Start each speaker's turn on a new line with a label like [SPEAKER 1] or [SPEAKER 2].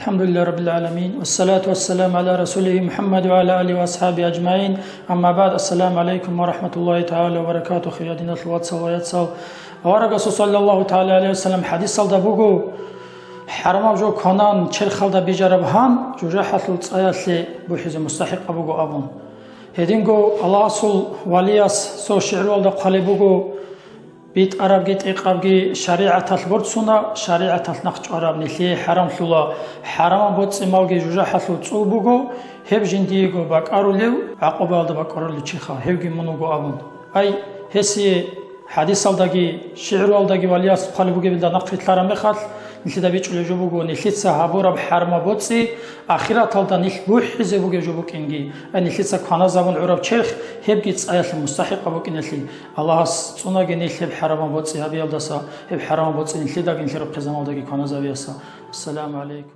[SPEAKER 1] الحمد لله رب العالمين والصلاة والسلام على رسوله محمد وعلى آله وأصحابه أجمعين. أما بعد، السلام عليكم ورحمة الله تعالى وبركاته. خيادين الواتساب وياتساب ورقص صلى الله تعالى عليه وسلم حديث صلى بوجو حرام جو كونان چر خلدا بيجرب هم جوجا حصل صياسي بوحيز مستحق ابوجو ابون هدينجو الله سول ولياس سو شعر والدا قلبوجو بيت عرب جيت اقابجي شريعه البرتسونا شريعه النخ عرب نلي حرام سولا حرام بوتس مالجي جوجا حصل صوبوجو هب جنديجو باقارولو عقبالدا باقارولو چيخا هبجي منوجو ابون اي هسي حديث صلداجي شعر والداجي ولياس قلبوجي بدا نقطلارا مخال نلدا بيچلو جوبوجو نلتسا هابورا بحرما بوتسي اخيرا تالدا نل بوحزه بوجو جوبوكينجي نلتسا كانا زبون عرب چرخ هبجيت ايات المستحق بوكينلي الله صوناجي نل بحرما بوتسي هبيالداسا بحرما بوتسي نلدا گنشرب قزمالداجي كانا زابياسا. السلام عليكم.